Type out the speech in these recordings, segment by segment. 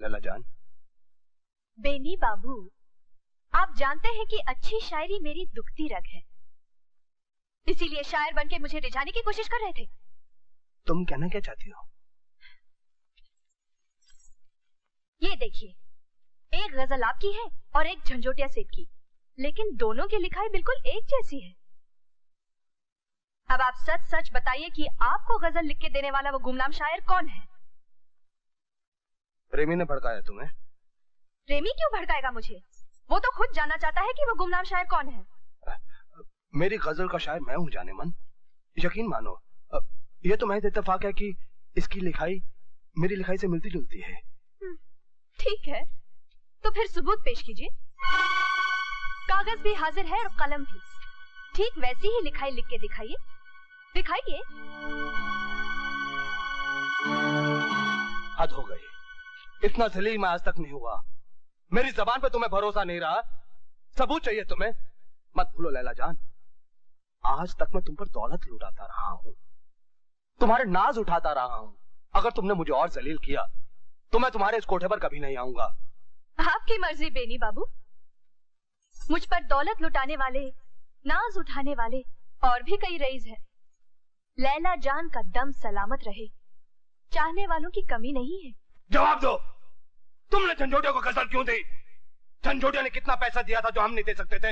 लैला जान। बेनी बाबू, आप जानते हैं कि अच्छी शायरी मेरी दुखती रग है, इसीलिए शायर बनके मुझे रिझाने की कोशिश कर रहे थे। तुम कहना क्या चाहती हो? ये देखिए, एक गजल आपकी है और एक झंझोटिया सेठ की, लेकिन दोनों की लिखाई बिल्कुल एक जैसी है। अब आप सच सच बताइए कि आपको गजल लिख के देने वाला वो गुमनाम शायर कौन है? रेमी ने भड़काया तुम्हें। रेमी क्यों भड़काएगा मुझे? वो तो खुद जानना चाहता है कि वो गुमनाम शायर कौन है। मेरी गजल का शायर मैं हूँ जाने मन, यकीन मानो। ये तो महज इत्तेफाक है कि इसकी लिखाई मेरी लिखाई से मिलती जुलती है। ठीक है, तो फिर सबूत पेश कीजिए। कागज भी हाजिर है और कलम भी। ठीक वैसी ही लिखाई लिख के दिखाइए, दिखाइए। हद हो गई, इतना जलील मैं आज तक नहीं हुआ। मेरी जबान पे तुम्हें भरोसा नहीं रहा, सबूत चाहिए तुम्हें। मत भूलो लैला जान, आज तक मैं तुम पर दौलत लुटाता रहा हूँ, तुम्हारे नाज उठाता रहा हूँ। अगर तुमने मुझे और जलील किया तो मैं तुम्हारे इस कोठे पर कभी नहीं आऊंगा। आपकी मर्जी बेनी बाबू। मुझ पर दौलत लुटाने वाले, नाज उठाने वाले और भी कई रईस हैं। लैला जान का दम सलामत रहे, चाहने वालों की कमी नहीं है। जवाब दो, तुमने झंझोटिया को गजल क्यों दी? झंझोटिया ने कितना पैसा दिया था जो हम नहीं दे सकते थे?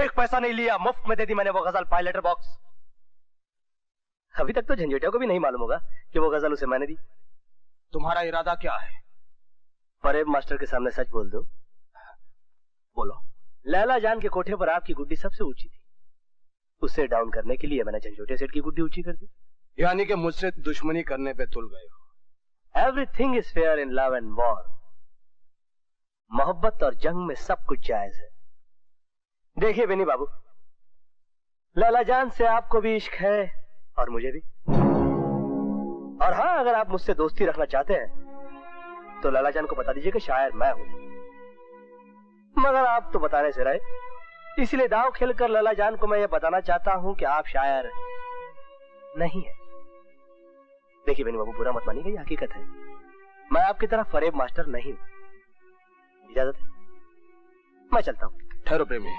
एक पैसा नहीं लिया, मुफ्त में दे दी मैंने वो गजल पाई लेटर बॉक्स। अभी तक तो झंझोटिया को भी नहीं मालूम होगा कि वो गजल उसे मैंने दी। तुम्हारा इरादा क्या है? फरेब मास्टर के सामने सच बोल दो। बोलो। लैला जान के कोठे पर आपकी गुड्डी सबसे ऊंची थी, उसे डाउन करने के लिए मैंने झंझोटिया सेठ की गुड्डी ऊंची कर दी। यानी कि मुझसे दुश्मनी करने पे तुल गए हो। Everything is fair in love and war. मोहब्बत और जंग में सब कुछ जायज है। देखिए बेनी बाबू, लैला जान से आपको भी इश्क है और मुझे भी। और हाँ, अगर आप मुझसे दोस्ती रखना चाहते हैं तो लैला जान को बता दीजिए कि शायर मैं हूं। मगर आप तो बताने से रहे, इसलिए दांव खेलकर लैला जान को मैं ये बताना चाहता हूं कि आप शायर नहीं है। देखिए बेनी बाबू, बुरा मत मानिएगा, ये हकीकत है। मैं आपकी तरह फरेब मास्टर नहीं हूं। इजाजत है, मैं चलता हूं। ठहरो प्रेमी,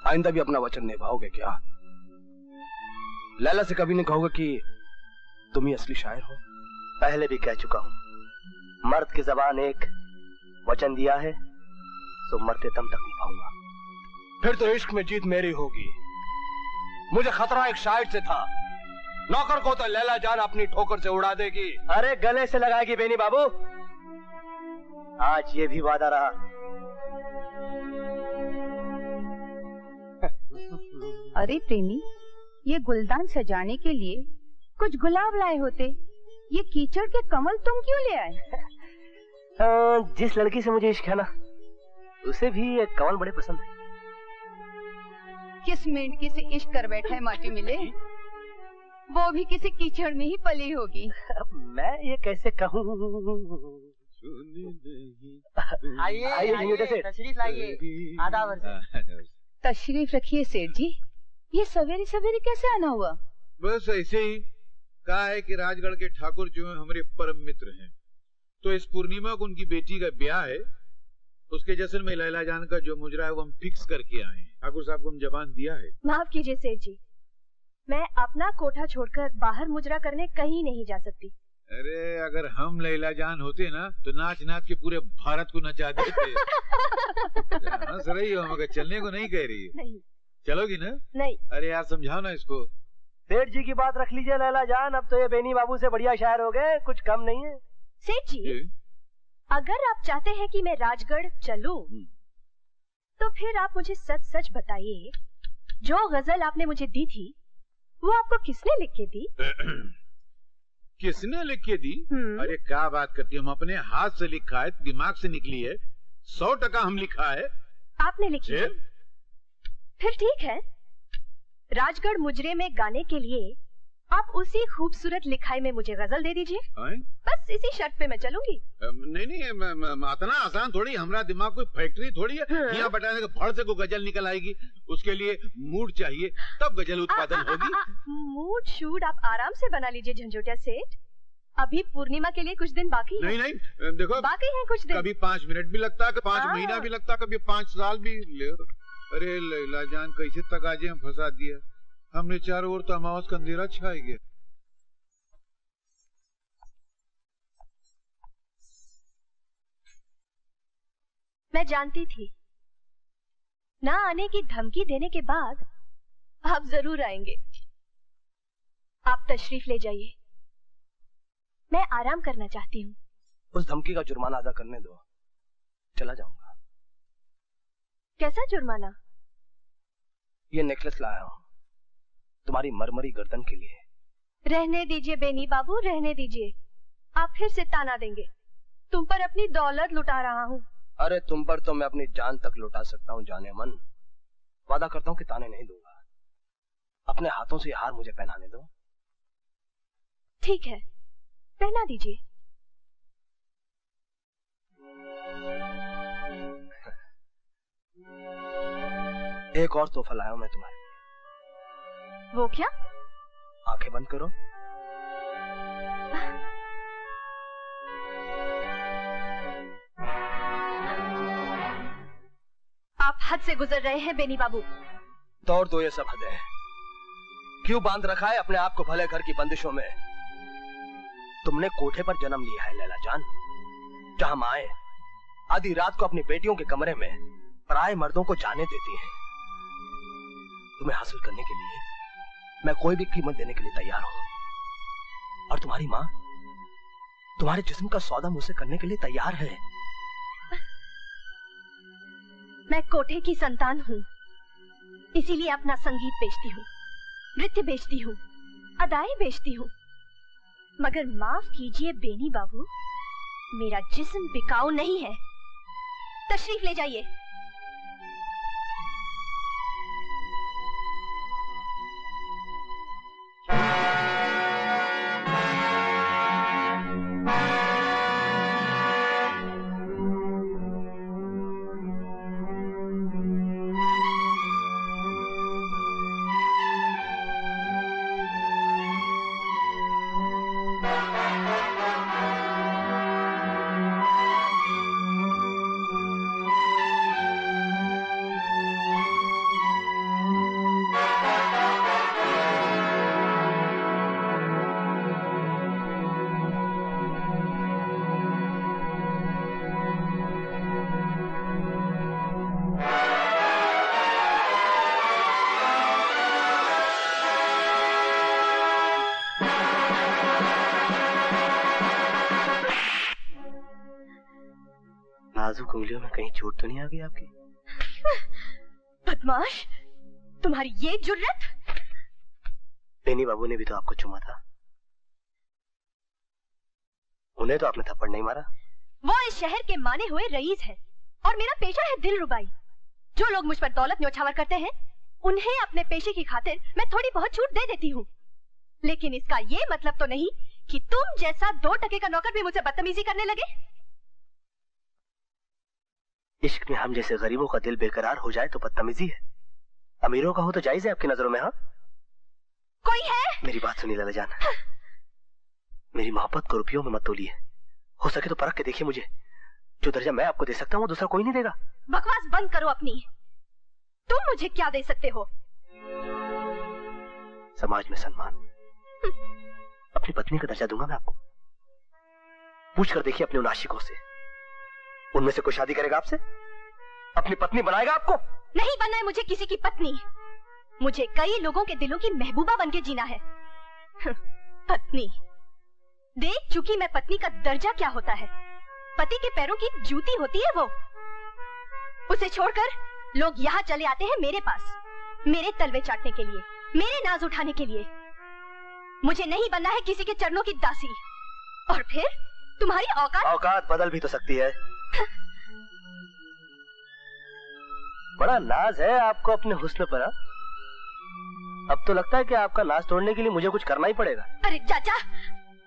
आइंदा भी अपना वचन निभाओगे क्या? लैला से कभी नहीं कहोगे कि तुम ही असली शायर हो? पहले भी कह चुका हूं, मर्द की जबान एक, वचन दिया है सो मरते दम तक निभाऊंगा। फिर तो इश्क में जीत मेरी होगी। मुझे खतरा एक शायर से था, नौकर को तो लैला जान अपनी ठोकर से उड़ा देगी। अरे गले से लगाएगी बेनी बाबू, आज ये भी वादा रहा। अरे प्रेमी, ये गुलदान सजाने के लिए कुछ गुलाब लाए होते, ये कीचड़ के कमल तुम क्यों ले आए? जिस लड़की से मुझे इश्क है ना, उसे भी ये कमल बड़े पसंद है। किस मेंढकी से इश्क कर बैठा है माटी मिले, वो भी किसी कीचड़ में ही पली होगी। मैं ये कैसे कहूँ? आइए, तशरीफ लाइए। आधा वर्ष। तशरीफ रखिए सेठ जी। ये सवेरे सवेरे कैसे आना हुआ? बस ऐसे ही कहा है कि राजगढ़ के ठाकुर जो हैं हमारे परम मित्र हैं, तो इस पूर्णिमा को उनकी बेटी का ब्याह है, उसके जश्न में लैला जान का जो मुजरा है वो हम फिक्स करके आए हैं। ठाकुर साहब को हम जबान दिया है। माफ कीजिए सेठ जी, मैं अपना कोठा छोड़कर बाहर मुजरा करने कहीं नहीं जा सकती। अरे अगर हम लैला जान होते ना तो नाच नाच के पूरे भारत को नचा देते। हंस रही हो मगर चलने को नहीं कह रही है। नहीं। चलोगी ना? नहीं। अरे यार समझाओ ना इसको। सेठ जी की बात रख लीजिए लैला जान, अब तो ये बेनी बाबू से बढ़िया शायर हो गए, कुछ कम नहीं है। सेठ जी, अगर आप चाहते हैं कि मैं राजगढ़ चलूं, तो फिर आप मुझे सच सच बताइए, जो गजल आपने मुझे दी थी वो आपको किसने लिख के दी? किसने लिख के दी? अरे क्या बात करती है, हम अपने हाथ से लिखा है, दिमाग से निकली है, 100% हम लिखा है। आपने लिखी है? फिर ठीक है, राजगढ़ मुजरे में गाने के लिए आप उसी खूबसूरत लिखाई में मुझे गजल दे दीजिए। बस इसी शर्त पे मैं चलूंगी। नहीं, इतना आसान थोड़ी, हमारा दिमाग कोई फैक्ट्री थोड़ी है, यहाँ बटाने के फड़ से कोई गजल निकल आएगी। उसके लिए मूड चाहिए, तब गजल उत्पादन होगी। मूड शूट आप आराम से बना लीजिए झंझोटिया सेठ, अभी पूर्णिमा के लिए कुछ दिन बाकी है। नहीं नहीं देखो, बाकी है कुछ दिन। कभी 5 मिनट भी लगता है, 5 महीना भी लगता है, कभी 5 साल भी ले। अरे लैला जान, कैसे तगाजे में फंसा दिया हमने। चारों ओर तो अमावस का अंधेरा छाई गया। मैं जानती थी ना आने की धमकी देने के बाद आप जरूर आएंगे। आप तशरीफ ले जाइए, मैं आराम करना चाहती हूँ। उस धमकी का जुर्माना अदा करने दो, चला जाऊंगा। कैसा जुर्माना? ये नेकलेस लाया हूँ तुम्हारी मरमरी गर्दन के लिए। रहने दीजिए बेनी बाबू, रहने दीजिए। आप फिर से ताना देंगे। तुम पर अपनी दौलत लुटा रहा हूँ। अरे तुम पर तो मैं अपनी जान तक लुटा सकता हूँ जाने मन। वादा करता हूँ कि ताने नहीं दूंगा। अपने हाथों से हार मुझे पहनाने दो। ठीक है, पहना दीजिए। एक और तोहफा लाया हूं मैं तुम्हारे लिए। वो क्या? आंखें बंद करो। आप हद से गुजर रहे हैं बेनी बाबू। तोड़ दो ये सब हदें। क्यों बांध रखा है अपने आप को भले घर की बंदिशों में? तुमने कोठे पर जन्म लिया है लैला जान, जहां माए आधी रात को अपनी बेटियों के कमरे में पराए मर्दों को जाने देती हैं। तुम्हें हासिल करने के लिए मैं कोई भी कीमत देने के लिए तैयार हूं। और तुम्हारी माँ तुम्हारे जिस्म का सौदा मुझसे करने के लिए तैयार है। मैं कोठे की संतान हूँ, इसीलिए अपना संगीत बेचती हूँ, नृत्य बेचती हूँ, अदाएं बेचती हूँ। मगर माफ कीजिए बेनी बाबू, मेरा जिस्म बिकाऊ नहीं है। तशरीफ ले जाइए। नाजुक उंगलियों में कहीं चोट तो नहीं आ गई आपकी? बदमाश, तुम्हारी ये जुर्रत! बेनी बाबू ने भी तो आपको चुमा था, उन्हें तो आपने थप्पड़ नहीं मारा। वो इस शहर के माने हुए रईस है और मेरा पेशा है दिल रुबाई। जो लोग मुझ पर दौलत न्योछावर करते हैं, उन्हें अपने पेशे की खातिर मैं थोड़ी बहुत छूट दे देती हूँ। लेकिन इसका ये मतलब तो नहीं कि तुम जैसा 2 टके का नौकर भी मुझसे बदतमीजी करने लगे। इश्क में हम जैसे गरीबों का दिल बेकरार हो जाए तो बदतमीजी है, अमीरों का हो तो जायज है आपकी नजरों में? हाँ, कोई है? मेरी बात सुनी लैला जान, मेरी मोहब्बत को रुपयों में मत तोलिए। हो सके तो परख के देखिए मुझे। जो दर्जा मैं आपको दे सकता हूँ वो दूसरा कोई नहीं देगा। बकवास बंद करो अपनी। तुम मुझे क्या दे सकते हो? समाज में सम्मान, अपनी पत्नी का दर्जा दूंगा मैं आपको। पूछ कर देखिए अपने उन आशिकों से, उनमें से कोई शादी करेगा आपसे? अपनी पत्नी बनाएगा आपको? नहीं बनना है मुझे किसी की पत्नी। मुझे कई लोगों के दिलों की महबूबा बनके जीना है। पत्नी देख चुकी मैं पत्नी का दर्जा क्या होता है। पति के पैरों की जूती होती है वो। उसे छोड़कर लोग यहाँ चले आते हैं मेरे पास, मेरे तलवे चाटने के लिए, मेरे नाज उठाने के लिए। मुझे नहीं बनना है किसी के चरणों की दासी। और फिर तुम्हारी औकात बदल भी तो सकती है। बड़ा नाज है आपको अपने हुस्न पर। अब तो लगता है कि आपका नाज तोड़ने के लिए मुझे कुछ करना ही पड़ेगा। अरे चाचा,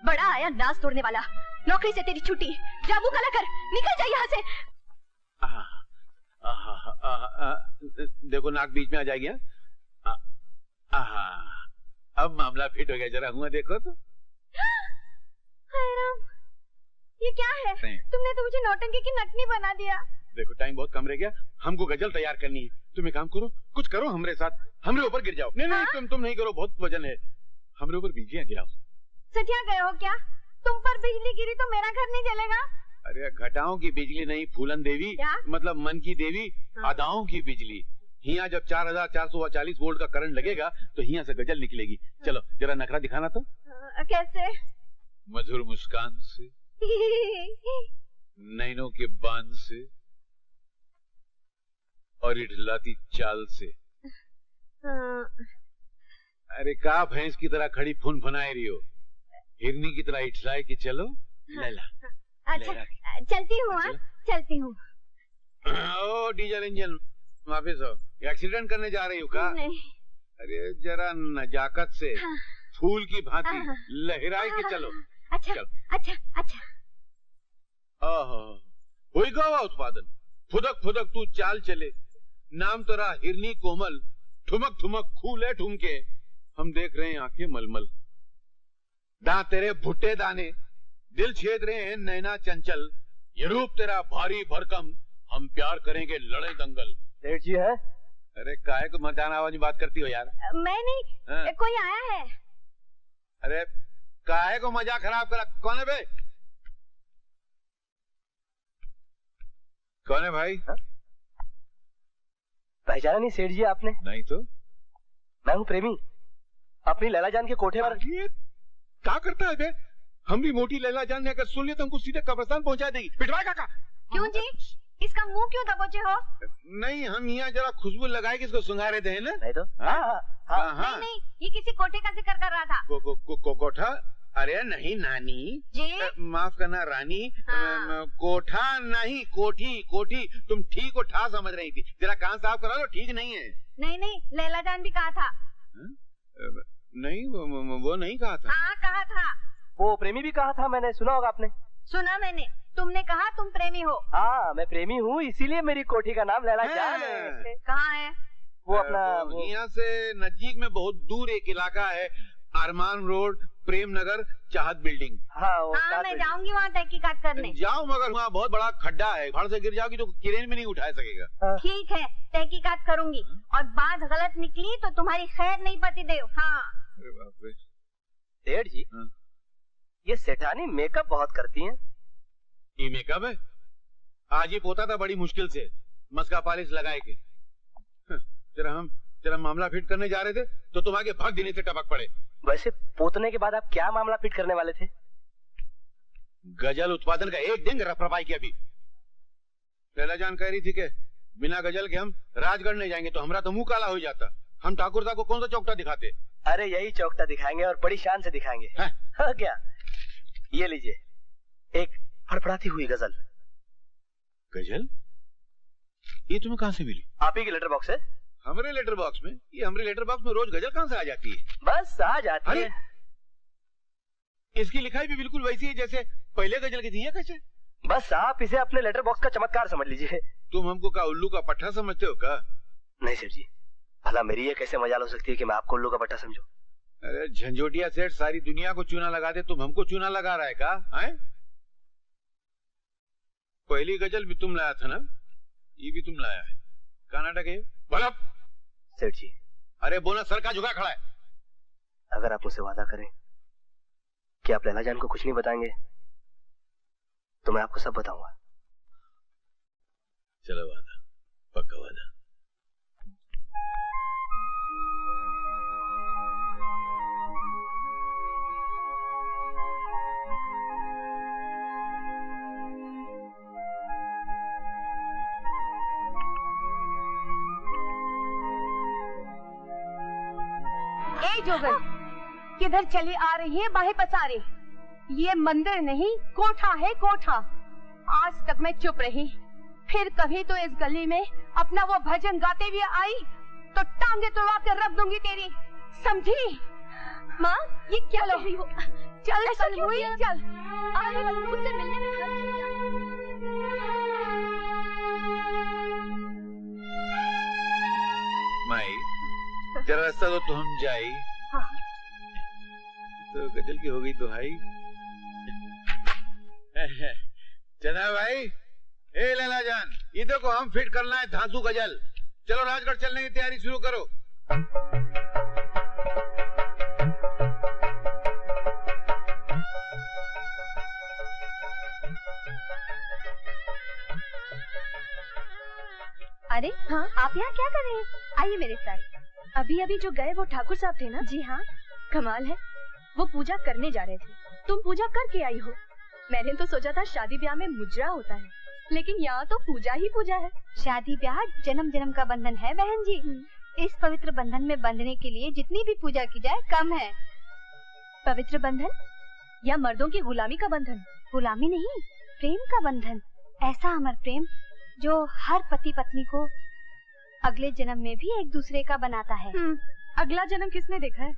बड़ा आया नाज तोड़ने वाला। नौकरी से तेरी छुट्टी, जाबू खला कर निकल जा यहाँ से। देखो नाक बीच में आ जाएगी। अब मामला फिट हो गया, जरा हुआ देखो तो। हाय राम, ये क्या है? तुमने तो मुझे नौटंकी की नटनी बना दिया। देखो टाइम बहुत कम रह गया, हमको गजल तैयार करनी है। तुम एक काम करो, कुछ करो हमरे साथ, हमरे ऊपर गिर जाओ। नहीं नहीं, तुम नहीं करो, बहुत वजन है। हमरे ऊपर बिजलियां गिराओ। सटिया गए हो क्या? तुम पर बिजली गिरी तो मेरा घर नहीं जलेगा? अरे घटाओं की बिजली नहीं, फूलन देवी, मतलब मन की देवी, अदाओं की बिजली। हिया जब 4440 वोल्ट का करंट लगेगा तो हिया से गजल निकलेगी। चलो जरा नखरा दिखाना तो। कैसे? मधुर मुस्कान से, नैनों के बांध से और इठलाती चाल से। अरे का भैंस की तरह खड़ी फुन फनाए रही हो, हिरनी की तरह इठलाए कि चलो लैला। अच्छा चलती हूँ, चलती हूँ। ओ डीजल इंजन वापिस हो, एक्सीडेंट करने जा रही हो का? नहीं। अरे जरा नजाकत से फूल की भांति लहराए के चलो। अच्छा चलो। अच्छा अच्छा। हुई गवा उत्पादन, फुदक फुदक तू चाल चले, नाम तेरा हिरनी कोमल, ठुमक ठुमक खूले ठुमके, हम देख रहे हैं आंखें मलमल। दांत तेरे भुट्टे दाने, दिल छेद रहे हैं नैना चंचल, ये रूप तेरा भारी भरकम, हम प्यार करेंगे लड़े दंगल। सेठ जी है? अरे काहे को मजान आवाज में बात करती हो यार? मैं नहीं, कोई आया है। अरे काहे को मजाक खराब करा? कौन है बे? कौन है भाई? पहचाना नहीं सेठ जी आपने? नहीं तो। मैं हूँ प्रेमी, अपनी लैला जान के कोठे पर। ये क्या करता है बे? हमरी मोटी लैला जान ने अगर सुन लिया तो हमको सीधे कब्रिस्तान पहुंचा देगी। पिटवाए काका। क्यों जी? इसका मुंह क्यों दबोचे हो? नहीं, हम यहाँ जरा खुशबू लगाए कि इसको सुंघारे थे ना। नहीं तो। नहीं नहीं, ये किसी कोठे का जिक्र कर रहा था। कोठा? अरे नहीं नानी जी, माफ करना रानी। कोठा नहीं, कोठी कोठी। तुम ठीक को ठा समझ रही थी, जरा कान साफ करा लो, ठीक नहीं है। नहीं नहीं, लैला जान भी कहा था। नहीं वो नहीं कहा था। हाँ कहा था। वो प्रेमी भी कहा था, मैंने सुना होगा आपने। सुना मैंने, तुमने कहा तुम प्रेमी हो। हाँ मैं प्रेमी हूँ, इसीलिए मेरी कोठी का नाम लैला जान है। कहाँ है वो? अपना यहाँ से नजदीक में बहुत दूर एक इलाका है, अरमान रोड, प्रेम नगर, चाहत बिल्डिंग। हाँ मैं जाऊंगी वहाँ तहकीकात करने। जाओ, मगर वहाँ बहुत बड़ा खड्डा है, घर से गिर जाओगी तो क्रेन में नहीं उठा सकेगा। ठीक है, तहकीकात करूंगी, और बात गलत निकली तो तुम्हारी खैर नहीं पति देव। हाँ। अरे बाप रे। सेठ जी, ये सेठानी मेकअप बहुत करती हैं। ये मेकअप है? आज ही पोता था बड़ी मुश्किल से, मस्का पॉलिश लगाए के। तेरा मामला फिट करने जा रहे थे तो तुम आगे भाग देने से टपक पड़े। वैसे पोतने के बाद आप क्या मामला फिट करने वाले थे? गजल उत्पादन का एक दिन रफरफाई किया। अभी लैला जान कह रही थी कि बिना गजल के हम राजगढ़ नहीं जाएंगे, तो हमारा तो मुंह काला हो जाता। हम ठाकुर साहब को कौन सा चौकटा दिखाते? अरे यही चौकटा दिखाएंगे, और बड़ी शान से दिखाएंगे। हाँ क्या? ये लीजिए, एक फड़फड़ाती हुई गजल। गजल? ये तुम्हें कहाँ से मिली? आप ही की लेटर बॉक्स है। हमारे लेटर बॉक्स में? ये हमारे लेटर बॉक्स में रोज गजल कहाँ से आ जाती है? बस आ जाती है। इसकी लिखाई भी बिल्कुल वैसी है जैसे पहले गजल की थी। है कैसे? बस आप इसे अपने लेटर बॉक्स का चमत्कार समझ लीजिए। तुम हमको का उल्लू का पट्टा समझते हो का? नहीं सेठ जी, भला मेरी ये कैसे मजाल हो सकती है कि मैं आपको उल्लू का पट्टा समझूं? अरे झंझोटिया सेठ सारी दुनिया को चूना लगा दे, तुम हमको चूना लगा रहा है का? पहली गजल भी तुम लाया था ना, ये भी तुम लाया है। क्या नाटक है बोला सेठ जी? अरे बोला, सर का झुका खड़ा है। अगर आप मुझसे वादा करें कि आप लैला जान को कुछ नहीं बताएंगे तो मैं आपको सब बताऊंगा। चलो वादा, पक्का वादा। जोगन, किधर चली आ रही है बाहें पसारे? ये मंदिर नहीं, कोठा है कोठा। आज तक मैं चुप रही, फिर कभी तो इस गली में अपना वो भजन गाते हुए आई तो टांगे तोड़वा कर रख दूंगी तेरी, समझी? माँ ये क्या कह रही हो? चल कलमुई चल। मुझसे मिलने में हाथ छूटा। माई जरा रास्ता तो हम जाए। हाँ। तो गजल की हो गई दुहाई, चना भाई, ए लैला जान, ये देखो हम फिट करना है धांसू गजल। चलो राजगढ़ चलने की तैयारी शुरू करो। अरे हाँ, आप यहाँ क्या कर रहे हैं? आइए मेरे साथ। अभी अभी जो गए वो ठाकुर साहब थे ना? जी हाँ। कमाल है, वो पूजा करने जा रहे थे, तुम पूजा करके आई हो। मैंने तो सोचा था शादी ब्याह में मुजरा होता है, लेकिन यहाँ तो पूजा ही पूजा है। शादी ब्याह जन्म जन्म का बंधन है बहन जी। इस पवित्र बंधन में बंधने के लिए जितनी भी पूजा की जाए कम है। पवित्र बंधन या मर्दों की गुलामी का बंधन? गुलामी नहीं, प्रेम का बंधन। ऐसा अमर प्रेम जो हर पति पत्नी को अगले जन्म में भी एक दूसरे का बनाता है। अगला जन्म किसने देखा है?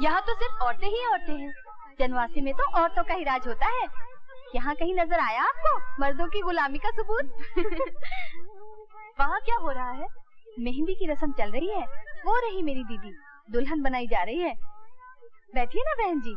यहाँ तो सिर्फ औरतें ही औरतें हैं। जनवासी में तो औरतों का ही राज होता है। यहाँ कहीं नजर आया आपको मर्दों की गुलामी का सबूत? वहाँ क्या हो रहा है? मेहंदी की रस्म चल रही है। वो रही मेरी दीदी, दुल्हन बनाई जा रही है। बैठिए ना बहन जी।